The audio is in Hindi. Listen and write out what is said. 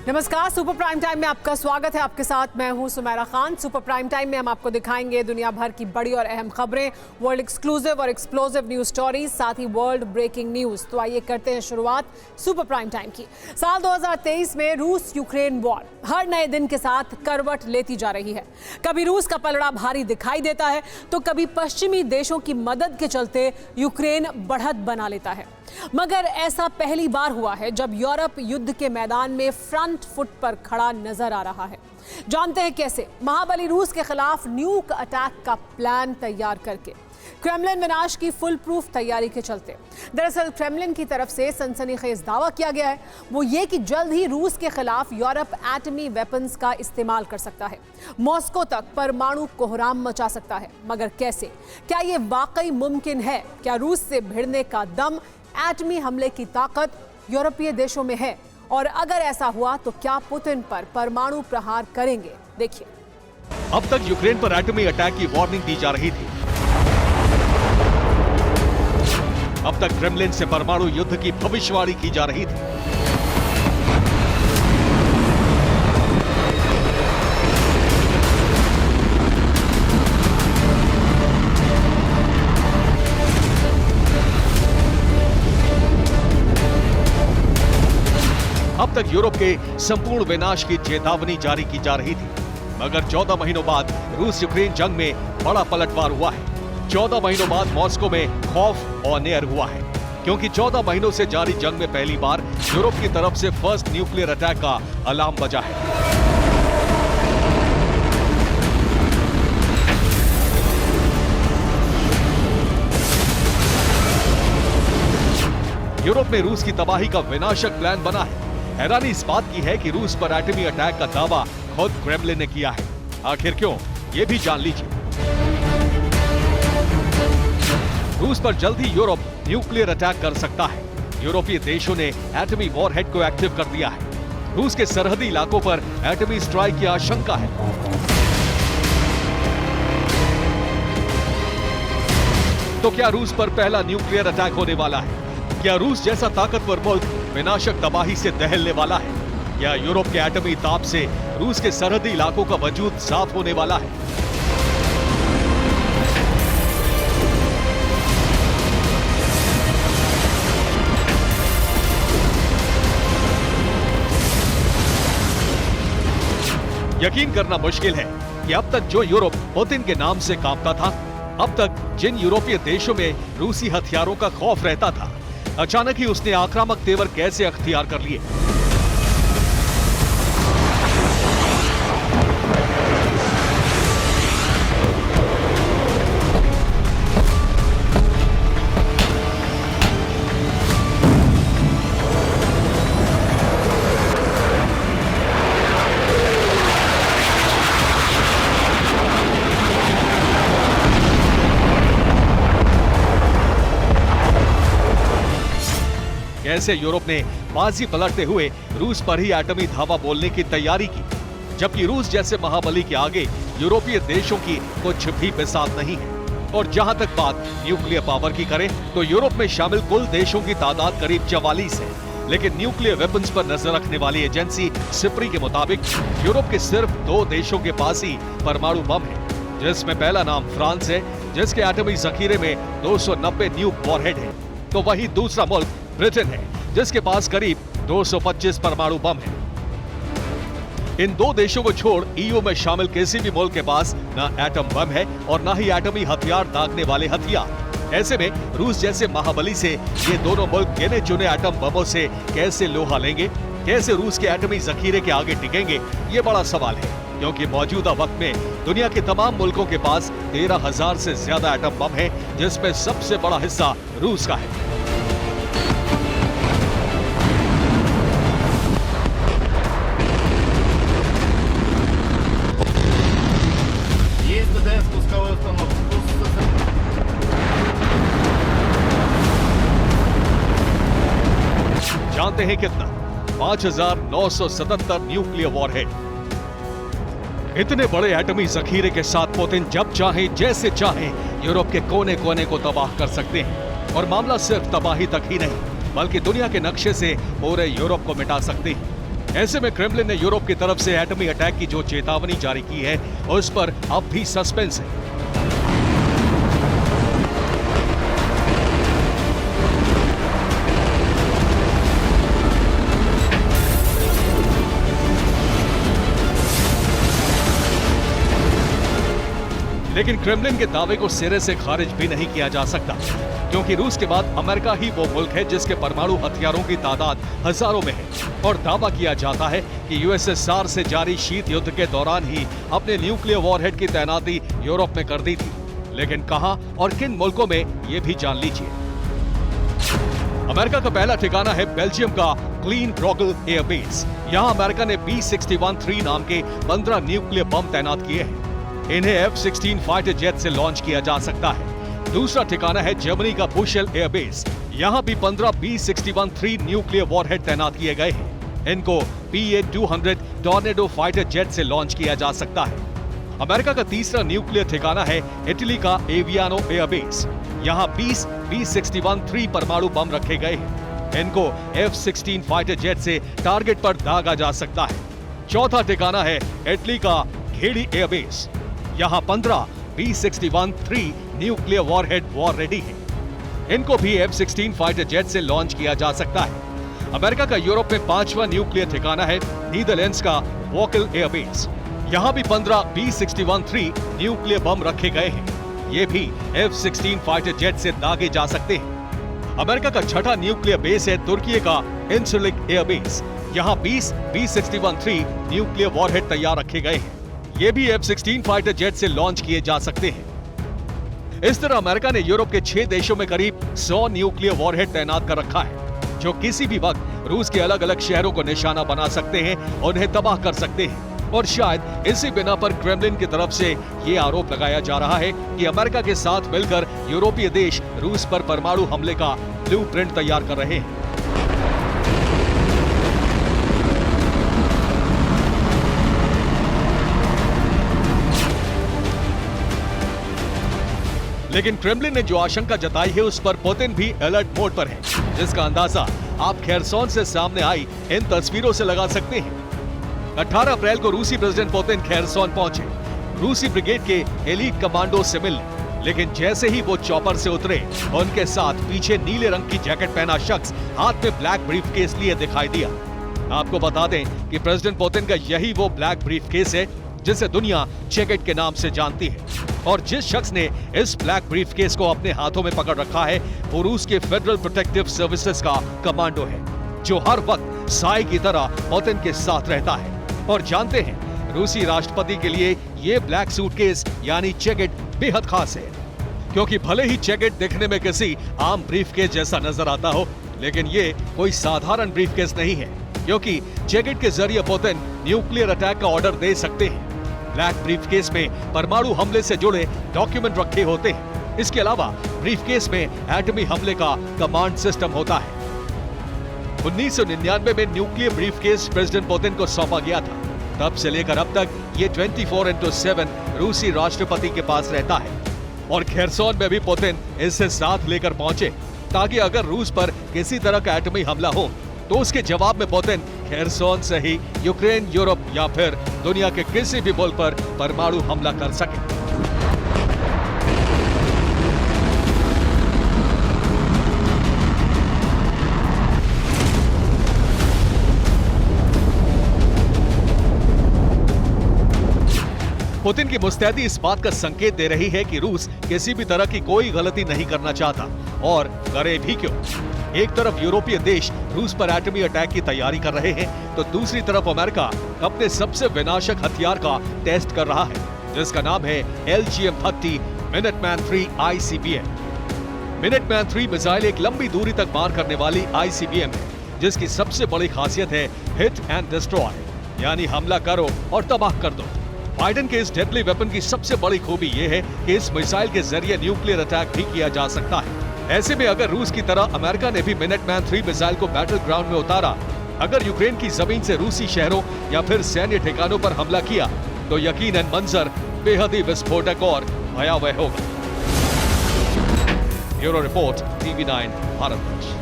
नमस्कार, सुपर प्राइम टाइम में आपका स्वागत है। आपके साथ मैं हूं Sumera Khan. Super prime time में हम आपको दिखाएंगे दुनिया भर की बड़ी और अहम खबरें, वर्ल्ड एक्सक्लूसिव और एक्सप्लोसिव न्यूज स्टोरीज, साथ ही वर्ल्ड ब्रेकिंग न्यूज। तो आइए करते हैं शुरुआत सुपर प्राइम टाइम की। साल 2023 में रूस यूक्रेन वॉर हर नए दिन के साथ करवट लेती जा रही है। कभी रूस का पलड़ा भारी दिखाई देता है तो कभी पश्चिमी देशों की मदद के चलते यूक्रेन बढ़त बना लेता है। मगर ऐसा पहली बार हुआ है जब यूरोप युद्ध के मैदान में फ्रंट फुट पर खड़ा नजर आ रहा है। जानते हैं कैसे। महाबली रूस के खिलाफ न्यूक अटैक का प्लान तैयार करके क्रेमलिन विनाश की फुल प्रूफ तैयारी के चलते। दरअसल क्रेमलिन की तरफ से सनसनीखेज दावा किया गया है, वो ये कि जल्द ही रूस के खिलाफ यूरोप एटमी वेपन्स का इस्तेमाल कर सकता है, मॉस्को तक परमाणु कोहराम मचा सकता है। मगर कैसे? क्या ये वाकई मुमकिन है? क्या रूस से भिड़ने का दम, एटमी हमले की ताकत यूरोपीय देशों में है? और अगर ऐसा हुआ तो क्या पुतिन पर परमाणु प्रहार करेंगे? देखिए। अब तक यूक्रेन पर एटमी अटैक की वार्निंग दी जा रही थी। अब तक क्रेमलिन से परमाणु युद्ध की भविष्यवाणी की जा रही थी। अब तक यूरोप के संपूर्ण विनाश की चेतावनी जारी की जा रही थी। मगर 14 महीनों बाद रूस यूक्रेन जंग में बड़ा पलटवार हुआ है। 14 महीनों बाद मॉस्को में खौफ ऑन एयर हुआ है, क्योंकि 14 महीनों से जारी जंग में पहली बार यूरोप की तरफ से फर्स्ट न्यूक्लियर अटैक का अलार्म बजा है। यूरोप में रूस की तबाही का विनाशक प्लान बना है। हैरानी इस बात की है कि रूस पर एटमी अटैक का दावा खुद क्रेमलिन ने किया है। आखिर क्यों, ये भी जान लीजिए। रूस पर जल्द ही यूरोप न्यूक्लियर अटैक कर सकता है। यूरोपीय देशों ने एटमी वॉरहेड को एक्टिव कर दिया है। रूस के सरहदी इलाकों पर एटमी स्ट्राइक की आशंका है। तो क्या रूस पर पहला न्यूक्लियर अटैक होने वाला है? क्या रूस जैसा ताकतवर मुल्क विनाशक तबाही से दहलने वाला है? क्या यूरोप के एटमी ताप से रूस के सरहदी इलाकों का वजूद साफ होने वाला है? यकीन करना मुश्किल है कि अब तक जो यूरोप पुतिन के नाम से कांपता था, अब तक जिन यूरोपीय देशों में रूसी हथियारों का खौफ रहता था, अचानक ही उसने आक्रामक तेवर कैसे अख्तियार कर लिए। कैसे यूरोप ने बाजी पलटते हुए रूस पर ही एटमी धावा बोलने की तैयारी की, जबकि रूस जैसे महाबली के आगे यूरोपीय देशों की कुछ भी बिसात नहीं है। और जहां तक बात न्यूक्लियर पावर की करें तो यूरोप में शामिल कुल देशों की तादाद करीब 44 है। लेकिन न्यूक्लियर वेपन्स पर नजर रखने वाली एजेंसी सिप्री के मुताबिक यूरोप के सिर्फ 2 देशों के पास ही परमाणु बम है, जिसमें पहला नाम फ्रांस है, जिसके एटमी जखीरे में 290 न्यूक वॉरहेड है। तो वही दूसरा मुल्क ब्रिटेन है, जिसके पास करीब 225 परमाणु बम है। इन 2 देशों को छोड़ ईयू में शामिल किसी भी मुल्क के पास न एटम बम है और न ही एटमी हथियार दागने वाले हथियार। ऐसे में रूस जैसे महाबली से ये दोनों मुल्क गिने चुने एटम बमों से कैसे लोहा लेंगे, कैसे रूस के एटमी जखीरे के आगे टिकेंगे, ये बड़ा सवाल है। क्योंकि मौजूदा वक्त में दुनिया के तमाम मुल्कों के पास 13,000 से ज्यादा एटम बम है, जिसमें सबसे बड़ा हिस्सा रूस का है। जानते हैं कितना? 5,977 न्यूक्लियर वॉरहेड। इतने बड़े एटमी जखीरे के साथ पुतिन जब चाहे जैसे चाहे यूरोप के कोने कोने को तबाह कर सकते हैं। और मामला सिर्फ तबाही तक ही नहीं, बल्कि दुनिया के नक्शे से पूरे यूरोप को मिटा सकते हैं। ऐसे में क्रेमलिन ने यूरोप की तरफ से एटमी अटैक की जो चेतावनी जारी की है उस पर अब भी सस्पेंस है। लेकिन क्रेमलिन के दावे को सिरे से खारिज भी नहीं किया जा सकता, क्योंकि रूस के बाद अमेरिका ही वो मुल्क है जिसके परमाणु हथियारों की तादाद हजारों में है और दावा किया जाता है कि यूएसएसआर से जारी शीत युद्ध के दौरान ही अपने न्यूक्लियर वॉरहेड की तैनाती यूरोप में कर दी थी। लेकिन कहां और किन मुल्कों में ये भी जान लीजिए। अमेरिका का पहला ठिकाना है बेल्जियम का क्लीन ब्रोगल एयरबेस। यहां अमेरिका ने B-61-3 नाम के 15 न्यूक्लियर बम तैनात किए हैं। इन्हें F-16 फाइटर जेट से लॉन्च किया जा सकता है। दूसरा ठिकाना है जर्मनी का बुशेल एयरबेस। यहां भी 15 B-61-3 न्यूक्लियर वॉरहेड तैनात किए गए हैं। इनको PA-200 टॉर्नेडो फाइटर जेट से लॉन्च किया जा सकता है। अमेरिका का तीसरा न्यूक्लियर ठिकाना है इटली का एवियानो एयरबेस। यहां 20 B-61-3 परमाणु बम रखे गए हैं। इनको F-16 फाइटर जेट से टारगेट पर दागा जा सकता है। चौथा ठिकाना है इटली का घेड़ी एयरबेस। यहां 15 B-61-3 nuclear warhead war ready है। इनको भी F-16 फाइटर जेट से लॉन्च किया जा सकता है। अमेरिका का यूरोप में पांचवा न्यूक्लियर ठिकाना है नीदरलैंड्स का वोकल एयरबेस। यहां भी 15 B-61-3 न्यूक्लियर बम रखे गए हैं। ये भी F-16 फाइटर जेट से दागे जा सकते हैं। अमेरिका का छठा न्यूक्लियर बेस है तुर्की का इंसुलिक एयरबेस। यहां 20 B-61-3 न्यूक्लियर वॉरहेड तैयार रखे गए हैं। ये भी F-16 फाइटर जेट से लॉन्च किए जा सकते हैं। इस तरह अमेरिका ने यूरोप के 6 देशों में करीब 100 न्यूक्लियर वॉरहेड तैनात कर रखा है, जो किसी भी वक्त रूस के अलग अलग शहरों को निशाना बना सकते हैं और उन्हें तबाह कर सकते हैं। और शायद इसी बिना पर क्रेमलिन की तरफ से ये आरोप लगाया जा रहा है कि अमेरिका के साथ मिलकर यूरोपीय देश रूस पर परमाणु हमले का ब्लूप्रिंट तैयार कर रहे हैं। लेकिन क्रेमलिन ने जो आशंका जताई है उस पर पुतिन भी अलर्ट मोड पर है, जिसका अंदाजा आप खेरसोन से सामने आई इन तस्वीरों से लगा सकते हैं। 18 अप्रैल को रूसी प्रेसिडेंट पुतिन खेरसोन पहुंचे रूसी ब्रिगेड के एलीट कमांडो से मिलने, लेकिन जैसे ही वो चॉपर से उतरे उनके साथ पीछे नीले रंग की जैकेट पहना शख्स हाथ में ब्लैक ब्रीफकेस लिए दिखाई दिया। आपको बता दें कि प्रेसिडेंट पुतिन का यही वो ब्लैक ब्रीफकेस है जिसे दुनिया चेकेट के नाम से जानती है। और जिस शख्स ने इस ब्लैक ब्रीफकेस को अपने हाथों में पकड़ रखा है वो रूस के फेडरल प्रोटेक्टिव सर्विसेज का कमांडो है, जो हर वक्त साई की तरह पुतिन के साथ रहता है। और जानते हैं रूसी राष्ट्रपति के लिए ये ब्लैक सूटकेस यानी चेकेट बेहद खास है, क्योंकि भले ही चेकेट दिखने में किसी आम ब्रीफकेस जैसा नजर आता हो, लेकिन ये कोई साधारण ब्रीफकेस नहीं है, क्योंकि चेकेट के जरिए पुतिन न्यूक्लियर अटैक का ऑर्डर दे सकते हैं। ब्लैक ब्रीफकेस में परमाणु हमले से जुड़े डॉक्यूमेंट रखे होते हैं। इसके अलावा ब्रीफकेस में एटमी हमले का कमांड सिस्टम होता है। 1999 में न्यूक्लियर ब्रीफकेस प्रेसिडेंट पुतिन को सौंपा गया था। तब से लेकर अब तक ये 24/7 रूसी राष्ट्रपति के पास रहता है। और खेरसोन में भी पुतिन इसे साथ लेकर पहुंचे, ताकि अगर रूस पर किसी तरह का एटमी हमला हो तो उसके जवाब में पुतिन खेरसोन से ही यूक्रेन, यूरोप या फिर दुनिया के किसी भी मुल्क पर परमाणु हमला कर सके। पुतिन की मुस्तैदी इस बात का संकेत दे रही है कि रूस किसी भी तरह की कोई गलती नहीं करना चाहता, और करे भी क्यों। एक तरफ यूरोपीय देश रूस पर एटमी अटैक की तैयारी कर रहे हैं, तो दूसरी तरफ अमेरिका अपने सबसे विनाशक हथियार का टेस्ट कर रहा है, जिसका नाम है LGM-30 Minuteman 3 ICBM। Minuteman 3 missile एक लंबी दूरी तक मार करने वाली ICBM है, जिसकी सबसे बड़ी खासियत है हिट एंड डिस्ट्रॉय, यानी हमला करो और तबाह कर दो। बाइडेन के इस डेडली वेपन की सबसे बड़ी खूबी यह है कि इस मिसाइल के जरिए न्यूक्लियर अटैक भी किया जा सकता है। ऐसे में अगर रूस की तरह अमेरिका ने भी मिनटमैन 3 मिसाइल को बैटल ग्राउंड में उतारा, अगर यूक्रेन की जमीन से रूसी शहरों या फिर सैन्य ठिकानों पर हमला किया, तो यकीनन मंजर बेहद ही विस्फोटक और भयावह होगा। Bureau report, TV9 Bharatvarsh.